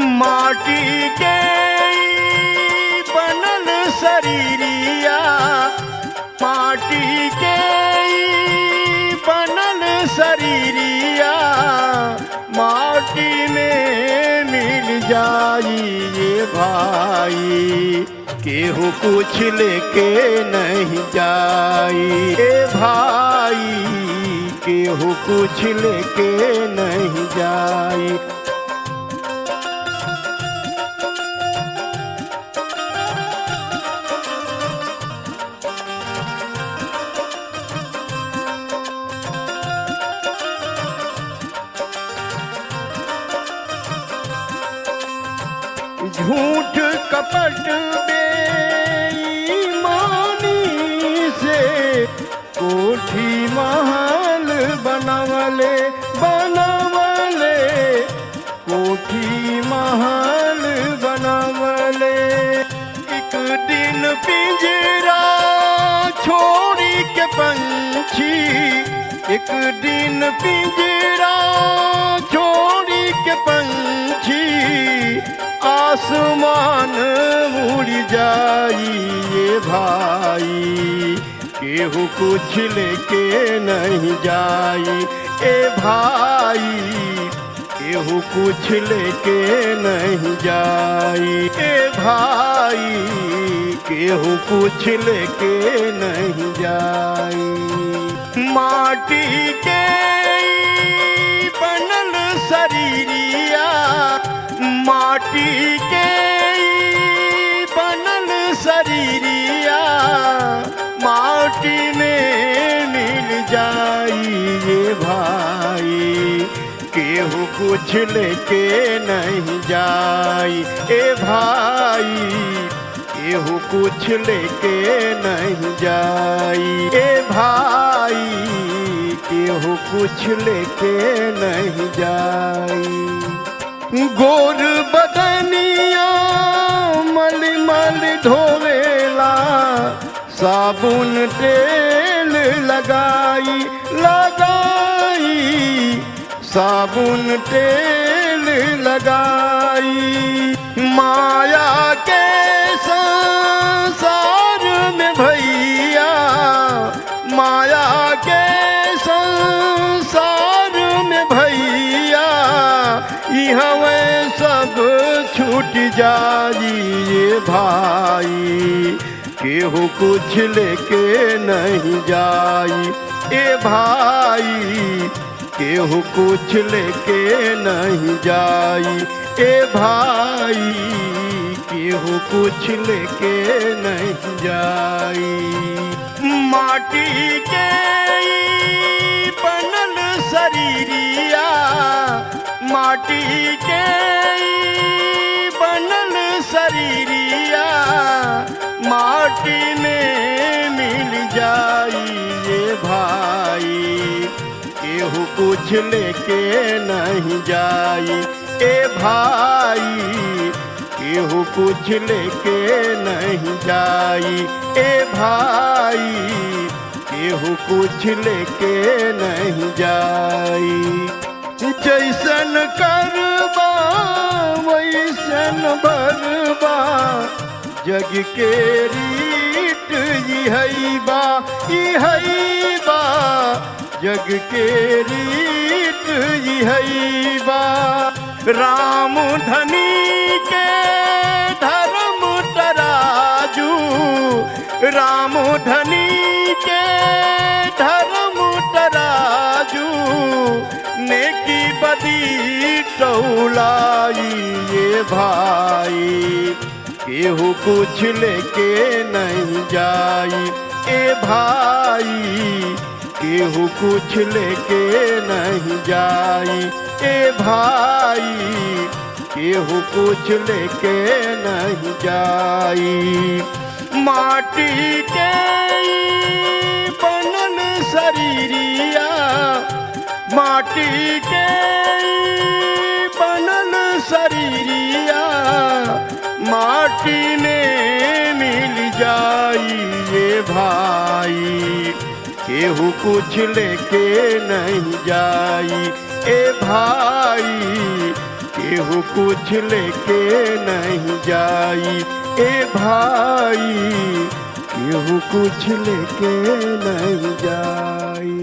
माटी के बनल शरीरिया, माटी के बनल शरीरिया, माटी में मिल जाई ये भाई, केहू कुछ लेके नहीं जाई ए भाई, केहू कुछ लेके नहीं जाई। झूठ कपट बेईमानी से कोठी महल बनवले बनवले, कोठी महल बनवले। एक दिन पिंजरा छोड़ी के पंछी, एक दिन पिंजरा छोड़ी के पंछी, आसमान उड़ जाई ये भाई, केहू कुछ लेके नहीं जाई ए भाई, केहू कुछ लेके नहीं जाई ए भाई, केहू कुछ लेके नहीं जाई। माटी के बनल शरीरिया, माटी के बनल शरीरिया, माटी में मिल जाई ये भाई, केहू कुछ लेके नहीं जाई ए भाई, केहू कुछ लेके नहीं जाई ए भाई, केहू कुछ लेके नहीं जाई। गोर बदनिया मल मल धोवेला, साबुन तेल लगाई लगाई, साबुन तेल लगाई। माया के संसार में भैया, माया के संसार में भैया, हमें सब छूट जाई ये भाई, केहू कुछ लेके नहीं जाई ए भाई, केहू कुछ लेके नहीं जाई ए भाई, केहू कुछ लेके नहीं जाई। माटी के बनल शरीरिया, माटी के बनल शरीरिया, माटी में मिल जाई ये भाई, केहू कुछ लेके नहीं जाई ए भाई, केहू कुछ लेके नहीं जाई ए भाई, केहू कुछ लेके नहीं जाई। जैसन करबा वैसन भरबा, जग के रीत यही बा यही बा, जग के रीत यही बा। राम धनी के धर्म तराजू, राम धनी के धर्म तराजू, नेकी बदी टौलाई ये भाई, केहू कुछ लेके नहीं जाई ए भाई, केहू कुछ लेके नहीं जाई ए भाई, केहू कुछ लेके नहीं जाई। माटी के बनल शरीरिया, माटी के बनल शरीरिया, माटी में मिल जाई ये भाई, केहू कुछ लेके नहीं जाई ए भाई, केहू कुछ लेके नहीं जाई ए भाई, केहू कुछ लेके नहीं जाई।